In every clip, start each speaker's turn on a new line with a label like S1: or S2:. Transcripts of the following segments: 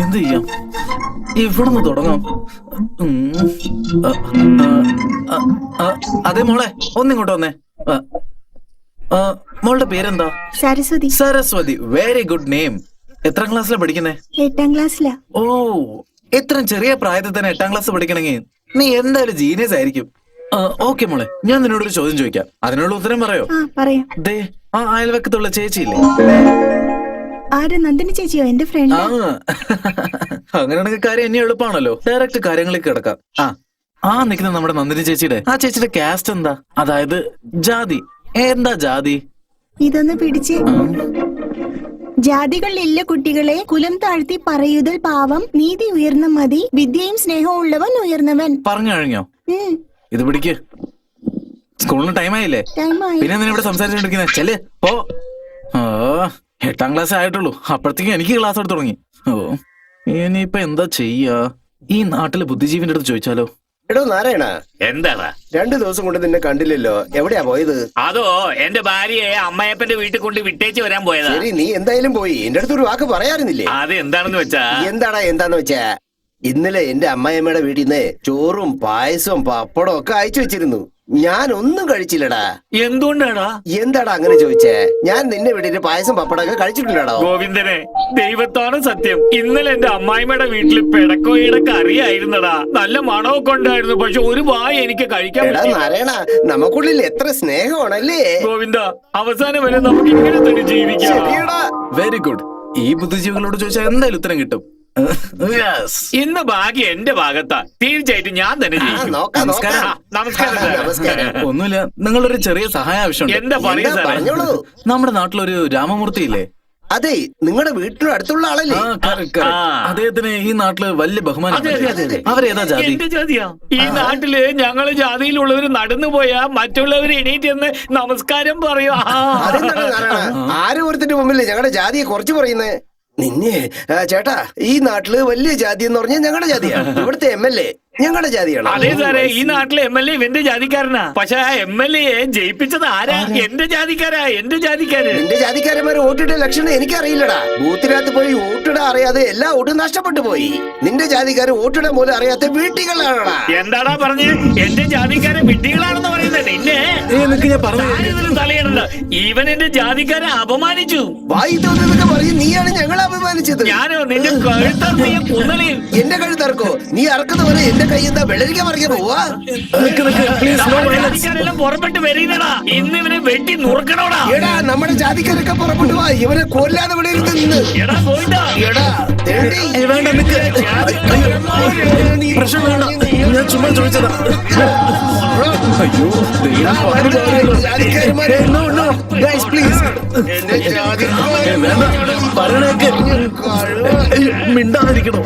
S1: എന്ത് ചെയ്യാം? എവിടെ നിന്ന് തുടങ്ങാം? അതെ മോളെ, ഒന്നിങ്ങോട്ട് വന്നേ. മോളുടെ പേരെന്താ?
S2: Saraswati.
S1: Saraswati, very good name. എത്രാം ക്ലാസ്സിലാ പഠിക്കുന്നേ?
S2: 8ാം ക്ലാസ്സിലാ.
S1: ഓ, ഇത്രയും ചെറിയ പ്രായത്തിൽ തന്നെ 8ാം ക്ലാസ് പഠിക്കണമെങ്കിൽ നീ എന്തായാലും ജീനിയസ് ആയിരിക്കും. ഓക്കെ മോളെ, ഞാൻ നിന്നോടൊരു ചോദ്യം ചോദിക്കാം, അതിനുള്ള ഉത്തരം പറയോ?
S2: പറയാം.
S1: ദേ, ആ അയൽവക്കത്തുള്ള ചേച്ചിയില്ലേ?
S2: ആര്? നന്ദിനി ചേച്ചിയോ? എന്റെ ഫ്രണ്ട്.
S1: അങ്ങനെയാണെങ്കിൽ കാര്യം എന്നെ എളുപ്പമാണല്ലോ, ഡയറക്റ്റ് കാര്യങ്ങളിലേക്ക് കിടക്കാം. ആ നിൽക്കുന്ന നമ്മുടെ നന്ദിനി ചേച്ചിയുടെ കാസ്റ്റ് എന്താ? അതായത് ജാതി എന്താ? ജാതി
S2: ഇതൊന്ന് പിടിച്ച്. ജാതികളില്ല കുട്ടികളെ, കുലം താഴ്ത്തി പറയുതൽ പാവം, നീതി ഉയർന്ന മതി, വിദ്യയും സ്നേഹവും ഉള്ളവൻ ഉയർന്നവൻ.
S1: പറഞ്ഞു കഴിഞ്ഞോ? ഇത് പിടിക്ക്. സ്കൂളിന് ടൈം ആയില്ലേ? പിന്നെ എന്തിനാ ഇവിടെ സംസാരിച്ചോണ്ടിരിക്കുന്നത്? ചെല് പോ. 8ാം ക്ലാസ് ആയിട്ടുള്ളൂ, അപ്പോഴത്തേക്കും എനിക്ക് ക്ലാസ് എടുത്ത് തുടങ്ങി. ഇനിയിപ്പൊ എന്താ ചെയ്യാ? ഈ നാട്ടിലെ ബുദ്ധിജീവിന്റെ അടുത്ത് ചോദിച്ചാലോ?
S3: എടോ നാരായണ,
S4: എന്താടാ
S3: 2 ദിവസം കൊണ്ട് നിന്നെ കണ്ടില്ലല്ലോ, എവിടെയാ പോയത്?
S4: അതോ എന്റെ ഭാര്യയെ അമ്മയപ്പന്റെ വീട്ടിൽ കൊണ്ട് വിട്ടേച്ച് വരാൻ പോയതാ.
S3: ശരി, നീ എന്തായാലും പോയി. എന്റെ അടുത്ത് ഒരു വാക്ക് പറയാറുന്നില്ലേ?
S4: അത് എന്താണെന്ന് വെച്ചാ?
S3: എന്താന്ന് വെച്ചാ, ഇന്നലെ എന്റെ അമ്മായിയമ്മയുടെ വീട്ടിൽ നിന്ന് ചോറും പായസവും പപ്പടവും ഒക്കെ അയച്ചു വെച്ചിരുന്നു. ഞാൻ ഒന്നും കഴിച്ചില്ലടാ.
S4: എന്തുകൊണ്ടാടാ?
S3: എന്താടാ അങ്ങനെ ചോദിച്ചേ? ഞാൻ നിന്നെ വീട്ടിൽ പായസം പപ്പടമൊക്കെ കഴിച്ചിട്ടുണ്ടോ?
S4: ഗോവിന്ദനെ, ദൈവത്താണ് സത്യം, ഇന്നലെ എന്റെ അമ്മായിമ്മയുടെ വീട്ടിൽ പിടക്കോയുടെ കറിയായിരുന്നടാ. നല്ല മണമൊക്കെ ഉണ്ടായിരുന്നു, പക്ഷെ ഒരു വായ എനിക്ക് കഴിക്കാൻ പറ്റില്ല.
S3: നാരായണ, നമുക്കുള്ളിൽ എത്ര സ്നേഹമാണല്ലേ
S4: ഗോവിന്ദ. അവസാനം വരെ നമുക്ക് ഇങ്ങനെ തന്നെ ജീവിക്കാം.
S1: Very good. ഈ ബുദ്ധിജീവികളോട് ചോദിച്ചാൽ എന്തായാലും ഉത്തരം കിട്ടും.
S4: ഇന്ന് ഭാഗ്യം എന്റെ ഭാഗത്താ. തീർച്ചയായിട്ടും ഞാൻ തന്നെ ജയിക്കും.
S3: നമസ്കാരം.
S1: ഒന്നുമില്ല, നിങ്ങളൊരു ചെറിയ സഹായം ആവശ്യമുണ്ട്.
S4: എന്താ പറയുക സാറേ?
S3: പറഞ്ഞോളൂ.
S1: നമ്മുടെ നാട്ടിലൊരു രാമമൂർത്തി ഇല്ലേ?
S3: അതെ, നിങ്ങളുടെ വീട്ടിന് അടുത്തുള്ള ആളല്ലേ?
S1: അദ്ദേഹത്തിന് ഈ നാട്ടില് വലിയ ബഹുമാനം. അവരേതാ ജാതി?
S4: എന്റെ ജാതിയാ. ഈ നാട്ടില് ഞങ്ങള് ജാതിയിലുള്ളവര് നടന്നു പോയാ മറ്റുള്ളവര് എണീറ്റ് എന്ന് നമസ്കാരം പറയും.
S3: ആരും ഒരുത്തിന്റെ മുമ്പിൽ ഞങ്ങളുടെ ജാതിയെ കുറച്ച് പറയുന്നേ. നിന്നെ ചേട്ടാ, ഈ നാട്ടില് വലിയ ജാതി എന്ന് പറഞ്ഞാൽ ഞങ്ങളുടെ ജാതിയാണ്. ഇവിടുത്തെ MLA ഞങ്ങളുടെ ജാതിയാണ്.
S4: അതെ സാറേ, ഈ നാട്ടിലെ MLA ഇവന്റെ ജാതിക്കാരനാ. പക്ഷെ ആ MLA ജയിപ്പിച്ചത് ആരാ? എന്റെ ജാതിക്കാരാ, എന്റെ ജാതിക്കാര്.
S3: എന്റെ ജാതിക്കാരന്മാര് വോട്ടിട്ട ലക്ഷണം എനിക്കറിയില്ലടാ. ബൂത്തിനകത്ത് പോയി വോട്ടിടാൻ അറിയാതെ എല്ലാ വോട്ടും നഷ്ടപ്പെട്ടു പോയി. നിന്റെ ജാതിക്കാര് വോട്ടിടാൻ പോലും അറിയാത്ത വീട്ടികളാണടാ.
S4: എന്താടാ പറഞ്ഞ്? എന്റെ ജാതിക്കാരെ വിഡ്ഢികളാണെന്ന് പറയുന്നത് നിന്നെ തലയിടണ്ട. ഇവൻ എന്റെ ജാതിക്കാരെ അപമാനിച്ചു.
S3: വായി തോന്നുന്നതൊക്കെ പറയും. നീയാണ് ഞങ്ങളെ അപമാനിച്ചത്.
S4: ഞാനോ? നിന്റെ കഴുത്തറിയും കുന്നളിയും.
S3: എന്റെ കഴുത്തറക്കോ? നീ അറക്കുന്നവരെ എന്റെ കൈ എന്താ വെള്ളരിക്ക പറിക്കാൻ പോവാ?
S4: ജാതിക്കാരെല്ലാം പുറപ്പെട്ട് വരീനടാ. ഇന്ന് ഇവനെ വെട്ടി നുറുക്കണോടാ.
S3: എടാ, നമ്മുടെ ജാതിക്കാരൊക്കെ പുറപ്പെട്ടു പോവാ. ഇവനെ കൊല്ലാതെ ഇവിടെ ഇരുന്ന്.
S4: എടാ പോയിട്ടാ.
S3: എടാ,
S1: പ്രശ്നം വേണ്ട, ഞാൻ ചുമ്മാ ചോദിച്ചതാ. അയ്യോ, പറയണേക്ക് മിണ്ടാതിരിക്കണോ?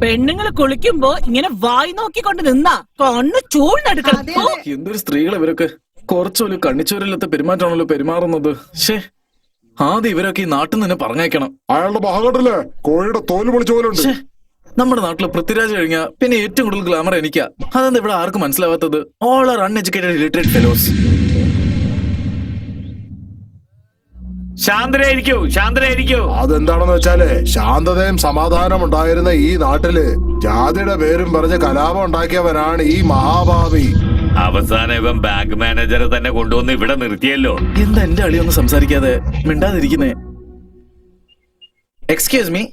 S5: പെണ്ണുങ്ങൾ കുളിക്കുമ്പോ ഇങ്ങനെ വായി നോക്കിക്കൊണ്ട് നിന്നാ കണ്ണ് ചൂഴ്ന്നെടുക്കണം.
S1: എന്തൊരു സ്ത്രീകൾ ഇവരൊക്കെ! കുറച്ചൊരു കണ്ണിച്ചോരില്ലാത്ത പെരുമാറ്റമാണല്ലോ പെരുമാറുന്നത്. ശേ, ആദ്യം ഇവരൊക്കെ ഈ നാട്ടിൽ നിന്ന് പറഞ്ഞേക്കണം.
S6: അയാളുടെ ഭാഗത്തില്ലേ കോഴിയുടെ തോല് പൊളിച്ച പോലുണ്ട്.
S1: നമ്മുടെ നാട്ടില് പൃഥ്വിരാജ് കഴിഞ്ഞാ പിന്നെ ഏറ്റവും കൂടുതൽ ഗ്ലാമർ എനിക്കാ. അതെന്താ ഇവിടെ ആർക്കും മനസ്സിലാവാത്തത്? All are uneducated illiterate fellows.
S4: ശാന്തരായിരിക്കോ, ശാന്തരായിരിക്കോ.
S6: അതെന്താണെന്ന് വെച്ചാല്, ശാന്തതയും സമാധാനം ഉണ്ടായിരുന്ന ഈ നാട്ടില് ജാതിയുടെ പേരും പറഞ്ഞ് കലാപം ഉണ്ടാക്കിയവനാണ് ഈ മഹാഭാവി.
S4: അവസാനം ഇവൻ ബാങ്ക് മാനേജറെ തന്നെ കൊണ്ടുവന്ന് ഇവിടെ നിർത്തിയല്ലോ.
S1: എന്താ എന്റെ അളിയൊന്നും സംസാരിക്കാതെ മിണ്ടാതിരിക്കുന്നേ? എക്സ്ക്യൂസ് മീ,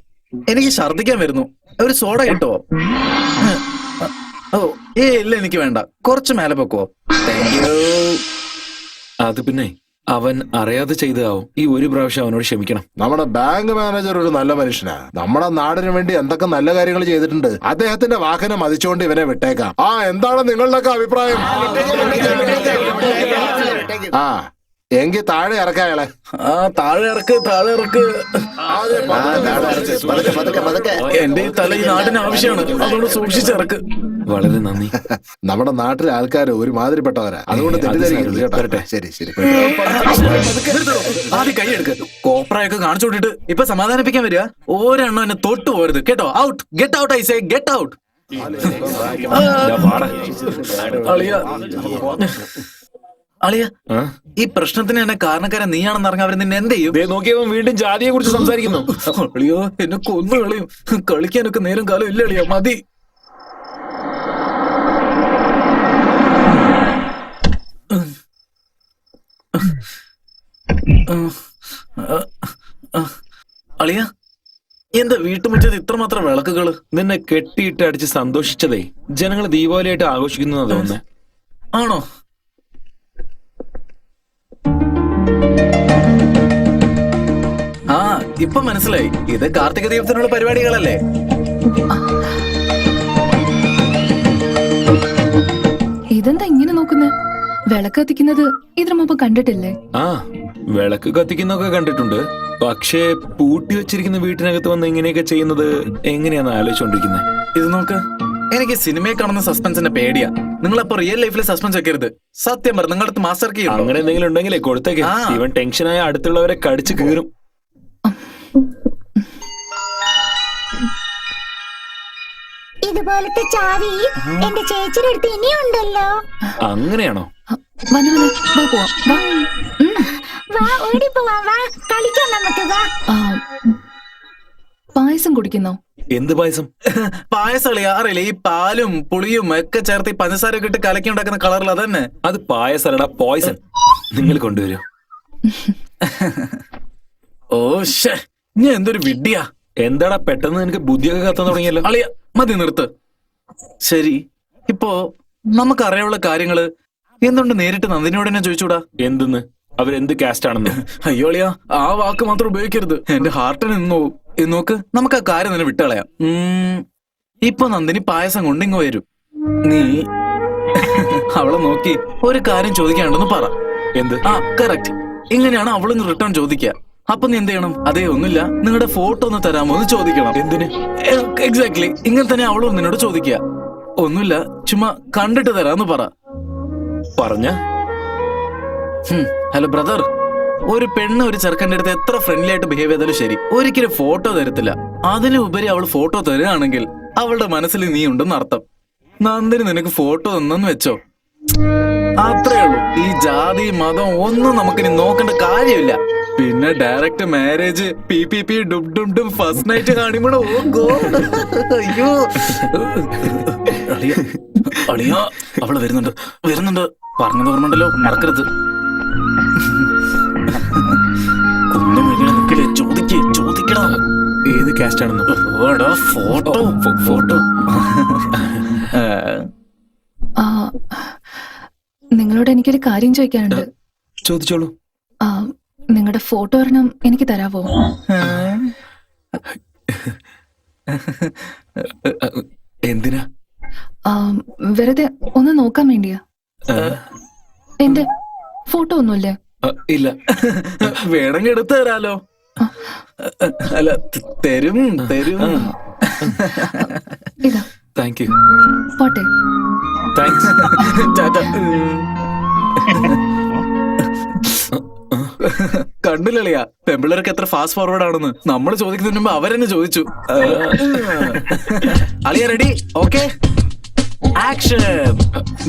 S1: എനിക്ക് ഛർദിക്കാൻ വരുന്നു. ഒരു സോഡ കിട്ടുമോ? ഓ ഇല്ല, എനിക്ക് വേണ്ട. കുറച്ച് മേലെ പൊക്കോ. Thank you.
S7: അത് പിന്നെ അവൻ അറിയാതെ ചെയ്തതാവും. ഈ ഒരു പ്രാവശ്യം അവനോട് ക്ഷമിക്കണം.
S6: നമ്മുടെ ബാങ്ക് മാനേജർ ഒരു നല്ല മനുഷ്യനാ. നമ്മുടെ നാടിന് വേണ്ടി എന്തൊക്കെ നല്ല കാര്യങ്ങൾ ചെയ്തിട്ടുണ്ട്. അദ്ദേഹത്തിന്റെ വാഹനം മതിച്ചുകൊണ്ട് ഇവനെ വിട്ടേക്കാം. എന്താണ് നിങ്ങളുടെയൊക്കെ അഭിപ്രായം? എങ്കിൽ താഴെ ഇറക്കാം അയാളെ.
S1: താഴെ ഇറക്ക്, താഴെ ഇറക്ക്. എന്റെ ഈ തല ഈ നാടിന് ആവശ്യമാണ്, അതുകൊണ്ട് സൂക്ഷിച്ചിറക്ക്.
S7: വളരെ നന്ദി.
S6: നമ്മുടെ നാട്ടിലെ ആൾക്കാർ ഒരുമാതിരിപ്പെട്ടവരാ, അതുകൊണ്ട് തെറ്റിദ്ധരിക്കരുത് കേട്ടോ. ശരി ശരി.
S1: കോപ്രായൊക്കെ കാണിച്ചു വിട്ടിട്ട് ഇപ്പൊ സമാധാനിപ്പിക്കാൻ വരിക. ഒരെണ്ണം എന്നെ തൊട്ടു പോരുത് കേട്ടോ. Out, get out, I say get out. അളിയ അളിയ, ഈ പ്രശ്നത്തിന് എന്നെ കാരണക്കാരൻ നീയാണെന്ന് അറിഞ്ഞ അവര് നിന്നെ എന്ത് ചെയ്യും?
S7: നോക്കിയവൻ വീണ്ടും ജാതിയെ കുറിച്ച് സംസാരിക്കുന്നു.
S1: അളിയോ, എന്നെ കൊന്നു കളയും. കളിക്കാനൊക്കെ നേരം കാലം ഇല്ല അളിയ, മതി. അളിയ, എന്താ വീട്ടുമുറ്റത്ത് ഇത്രമാത്രം വിളക്കുകള്?
S7: നിന്നെ കെട്ടിയിട്ട് അടിച്ച് സന്തോഷിച്ചതേ ജനങ്ങൾ ദീപാവലിയായിട്ട് ആഘോഷിക്കുന്നു തോന്നുന്നേ.
S1: ആണോ? ആ, ഇപ്പൊ മനസ്സിലായി. ഇത് കാർത്തിക ദീപത്തിനുള്ള പരിപാടികളല്ലേ?
S8: ഇതെന്താ ഇങ്ങനെ നോക്കുന്നത്? വിളക്ക് കത്തിക്കുന്നത് ഇതിനു മുമ്പ് കണ്ടിട്ടില്ലേ?
S7: ആ, വിളക്ക് കത്തിക്കുന്നൊക്കെ കണ്ടിട്ടുണ്ട്. പക്ഷേ പൂട്ടി വെച്ചിരിക്കുന്ന വീട്ടിനകത്ത് വന്ന് ഇങ്ങനെയൊക്കെ ചെയ്യുന്നത് എങ്ങനെയാന്ന് ആലോചിച്ചോണ്ടിരിക്കുന്നത്.
S1: ഇത് നോക്ക്, എനിക്ക് സിനിമയെ കാണുന്ന സസ്പെൻസിന്റെ പേടിയാ. നിങ്ങളപ്പോ റിയൽ ലൈഫിൽ സസ്പെൻസ് വെക്കരുത്. സത്യം പറ, നിങ്ങളുടെ അടുത്ത് മാസ്റ്റർ കീ ഉണ്ടോ?
S7: അങ്ങനെ എന്തെങ്കിലും ഉണ്ടെങ്കിലേ കൊടുത്തേക്ക്.
S1: ആ.
S7: ഇവൻ ടെൻഷനായ അടുത്തുള്ളവരെ കടിച്ചു കീറും.
S2: ഇതുപോലത്തെ ചാവി എന്റെ ചേച്ചിയുടെ അടുത്ത് ഇനിയുണ്ടല്ലോ.
S7: അങ്ങനെയാണോ?
S8: വന്നു വന്നു, വാ പോവാം, വാ.
S2: വാ, ഓടിപ്പോവാ, വാ, കളിക്കാം നമുക്ക്, വാ.
S8: ആ, പായസം കുടിക്കുന്നോ?
S7: എന്ത് പായസം?
S1: പായസം അളിയാ, അറിയില്ല, ഈ പാലും പുളിയും ഒക്കെ ചേർത്ത് ഈ പഞ്ചസാരയൊക്കെ ഇട്ട് കലക്കി ഉണ്ടാക്കുന്ന കളറിൽ അതന്നെ.
S7: അത് പായസമല്ലടാ, പോയ്സൺ. നിങ്ങൾ കൊണ്ടുവരൂ.
S1: ഓ ഷേ, ഞാൻ എന്തൊരു വിഡ്ഢിയാ.
S7: എന്താടാ പെട്ടെന്ന് നിനക്ക് ബുദ്ധിയൊക്കെ കത്താൻ തുടങ്ങിയല്ലോ?
S1: അളിയ, മതി, നിർത്ത്. ശരി, ഇപ്പോ നമുക്കറിയാനുള്ള കാര്യങ്ങള് എന്തുകൊണ്ട് നേരിട്ട് നന്ദിനിയോട് തന്നെ ചോദിച്ചൂടാ?
S7: എന്തെന്ന്? അവരെന്ത് കാസ്റ്റ് ആണെന്ന്?
S1: അയ്യോ അളിയ, ആ വാക്ക് മാത്രം ഉപയോഗിക്കരുത്. എന്റെ ഹാർട്ടിന് നിന്നോ. നോക്ക്, നമുക്ക് ആ കാര്യം തന്നെ വിട്ടുകളയാം. ഇപ്പൊ നന്ദിനി പായസം കൊണ്ടിങ്ങ് വരും. നീ അവളെ നോക്കി ഒരു കാര്യം ചോദിക്കാണ്ടെന്ന് പറ.
S7: എന്ത്?
S1: ആ, കറക്റ്റ്. ഇങ്ങനെയാണ് അവളൊന്ന് റിട്ടേൺ ചോദിക്കുക. അപ്പൊ നീ എന്ത് ചെയ്യണം? അതേ, ഒന്നുമില്ല, നിങ്ങളുടെ ഫോട്ടോ ഒന്ന് തരാമോ എന്ന് ചോദിക്കണം.
S7: എന്തിന്?
S1: എക്സാക്ട്ലി ഇങ്ങനെ തന്നെ അവളും നിന്നോട് ചോദിക്കുക. ഒന്നുമില്ല, ചുമ്മാ കണ്ടിട്ട് തരാന്ന് പറ.
S7: പറഞ്ഞ
S1: ഹലോ ബ്രദർ, ഒരു പെണ്ണ് ഒരു ചെറുക്കൻ്റെ അടുത്ത് എത്ര ഫ്രണ്ട്ലി ആയിട്ട് ബിഹേവ് ചെയ്താലും ശരി, ഒരിക്കലും ഫോട്ടോ തരത്തില്ല. അതിനുപരി അവൾ ഫോട്ടോ തരുകയാണെങ്കിൽ അവളുടെ മനസ്സിൽ നീ ഉണ്ടെന്ന് അർത്ഥം. നന്ദിനി നിനക്ക് ഫോട്ടോ തന്നെന്ന് വെച്ചോ, അത്രേ ഉള്ളൂ. ഈ ജാതി മതം ഒന്നും നമുക്കിനി നോക്കേണ്ട കാര്യമില്ല. പിന്നെ ഡയറക്റ്റ് മാരേജ്, പി ഡും ഫസ്റ്റ് നൈറ്റ് കാണിമ്പോഴോ. ഓ ഗോഡ്, അയ്യോ അളിയ, അളിയ, അവള് വരുന്നുണ്ട്, വരുന്നുണ്ട്. പറഞ്ഞത് ഓർമ്മണ്ടല്ലോ, മറക്കരുത്. കുഞ്ഞു മീനെ നിൽക്കില്ലേ, ചോദിക്കടാ.
S7: ഏത് കാസ്റ്റ് ആണെന്ന്?
S1: Photo photo.
S8: ആ, നിങ്ങളോട് എനിക്കൊരു കാര്യം ചോദിക്കാനുണ്ട്.
S7: ചോദിച്ചോളൂ.
S8: ആ, നിങ്ങളുടെ ഫോട്ടോ ഒരെണ്ണം എനിക്ക് തരാവോ?
S7: എന്തിനാ?
S8: ആ, വെറുതെ ഒന്ന് നോക്കാൻ വേണ്ടിയാ. എന്റെ ഫോട്ടോ ഒന്നുമില്ലേ?
S7: ഇല്ല.
S1: വേണമെങ്കിൽ എടുത്തു തരാലോ. അല്ല, തരും.
S8: ഇതാ.
S7: Thank you.
S8: പോട്ടെ.
S7: താങ്ക്സ്.
S1: കണ്ടില്ലളിയാ, പെമ്പിള്ളേർക്ക് എത്ര ഫാസ്റ്റ് ഫോർവേഡ് ആണെന്ന്. നമ്മൾ ചോദിക്കുന്നതിന് മുമ്പ് അവരെന്നെ ചോദിച്ചു. അളിയ റെഡി? Okay, action.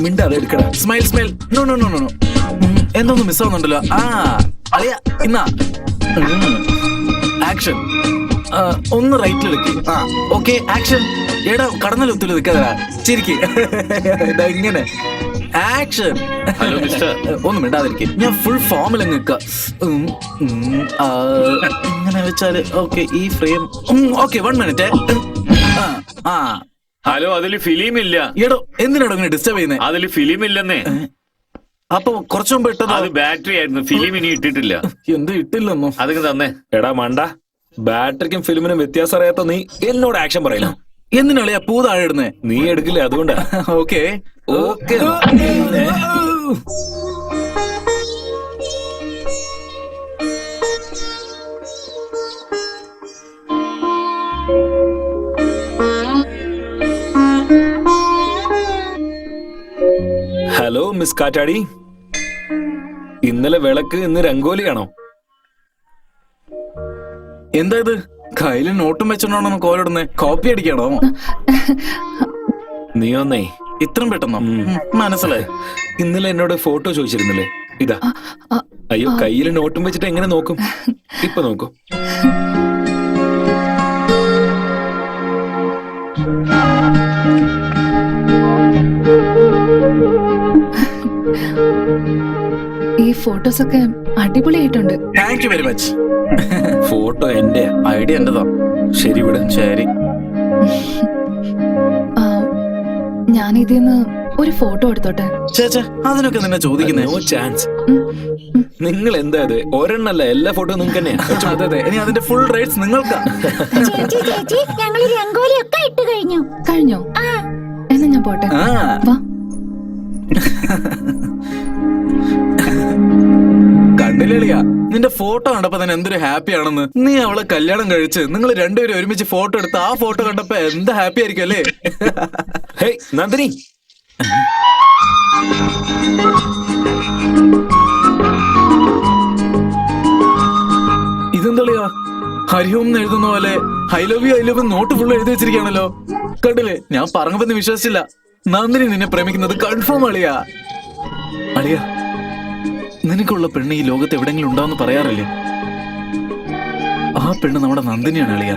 S7: മിണ്ടാതെ എടുക്കടാ.
S1: സ്മൈൽ. നോ. എന്തോന്ന് മിസ് ആവുന്നുണ്ടല്ലോ. ആ അളിയ, ഇന്നാ ആക്ഷൻ. ഒന്ന് റൈറ്റിലെടുക്ക്. ആ ഓക്കെ, ആക്ഷൻ. എടാ, കടന്നലൊത്തില് നിൽക്കാതാ, ചിരിക്ക്. ഇങ്ങനെ ആക്ഷൻ.
S4: Hello mister.
S1: ഒന്നും മിണ്ടാതിരിക്കും, ഞാൻ ഫുൾ ഫോമിൽ നിൽക്ക. ഇങ്ങനെ വെച്ചാല് ഓക്കെ. ഈ ഫ്രെയിം ഓക്കെ. 1 മിനിറ്റ്. ആ
S4: ഹലോ, അതില് ഫിലിം ഇല്ല.
S1: എടോ, എന്തിനാടോ ഇങ്ങനെ ഡിസ്റ്റർബ് ചെയ്യുന്നേ?
S4: അതില് ഫിലിം ഇല്ലെന്നേ.
S1: അപ്പൊ കുറച്ചു മുമ്പ് ഇട്ടത്
S4: അത് ബാറ്ററി ആയിരുന്നു, ഫിലിം ഇനി ഇട്ടിട്ടില്ല.
S1: എന്ത് ഇട്ടില്ലെന്നോ?
S4: അതൊക്കെ തന്നെ.
S7: എടാ മണ്ട, ബാറ്ററിക്കും ഫിലിമിനും വ്യത്യാസം അറിയാത്ത നീ എന്നോട് ആക്ഷൻ പറയില്ല.
S1: എന്തിനാളിയാ പൂ താഴെ ഇടുന്നേ?
S7: നീ എടുക്കില്ല, അതുകൊണ്ടാ.
S1: ഓക്കെ.
S7: ഹലോ മിസ് കാറ്റാടി, ഇന്നലെ വിളക്ക്, ഇന്ന് രംഗോലിയാണോ?
S1: എന്താ ഇത് കയ്യില് നോട്ടും വെച്ചോണ്ടാണോ കോലിടുന്നേ? കോപ്പി അടിക്കണോ?
S7: നീ ഒന്നേ
S1: ഇത്രയും പെട്ടെന്നോ? മനസ്സിലായി.
S7: ഇന്നലെ എന്നോട് ഫോട്ടോ ചോദിച്ചിരുന്നില്ലേ? ഇതാ. അയ്യോ, കയ്യിൽ നോട്ടും വെച്ചിട്ട് എങ്ങനെ നോക്കും? ഇപ്പൊ നോക്കൂ.
S8: ഈ ഫോട്ടോസ് ഒക്കെ അടിപൊളിയായിട്ടുണ്ട്.
S1: Thank you very much.
S7: Photo എന്റെ
S1: ഐഡിയ എന്റെതാ.
S7: ശരി വിട്.
S1: ശരി.
S8: ആ, ഞാൻ ഇതിന്ന് ഒരു ഫോട്ടോ എടുത്തോട്ടെ?
S1: ചേച്ചേ, അതിനൊക്കെ നിന്നെ ചോദിക്കുന്നേ.
S7: No chance. നിങ്ങൾ എന്താ അത്? ഒരെണ്ണല്ല, എല്ലാ ഫോട്ടോ നിങ്ങൾക്ക് തന്നെയാ.
S1: അതെ അതെ, ഇനി അതിന്റെ ഫുൾ റൈറ്റ്സ് നിങ്ങൾക്കാ.
S2: ചേച്ചി ഞങ്ങൾ രംഗോലി ഒക്കെ ഇട്ട് കഴിഞ്ഞു.
S8: കഴിഞ്ഞോ? എന്നാ ഞാൻ പോട്ടെ.
S1: ആ.
S8: വാ.
S1: കണ്ടില്ലേളിയാ, നിന്റെ ഫോട്ടോ കണ്ടപ്പോ തന്നെ എന്തൊരു ഹാപ്പി ആണെന്ന്. നീ അവളെ കല്യാണം കഴിച്ച് നിങ്ങൾ രണ്ടുപേരും ഒരുമിച്ച് ഫോട്ടോ എടുത്ത് ആ ഫോട്ടോ കണ്ടപ്പോ എന്താ ഹാപ്പി ആയിരിക്കും അല്ലേ?
S7: ഹേയ് നന്ദിനി,
S1: ഇതെന്തളിയാ, ഹരിഹോം എന്ന് എഴുതുന്ന പോലെ I love you note full എഴുതി വെച്ചിരിക്കുകയാണല്ലോ. കണ്ടില്ലേ, ഞാൻ പറഞ്ഞപ്പോ നീ വിശ്വസിച്ചില്ല. നന്ദിനി നിന്നെ പ്രേമിക്കുന്നത് കൺഫേം അളിയാ. അളിയാ, നിനക്കുള്ള പെണ്ണ് ഈ ലോകത്ത് എവിടെങ്കിലും ഉണ്ടാവെന്ന് പറയാറില്ലേ? ആ പെണ്ണ് നമ്മുടെ നന്ദിനിയാണ് അളിയാ.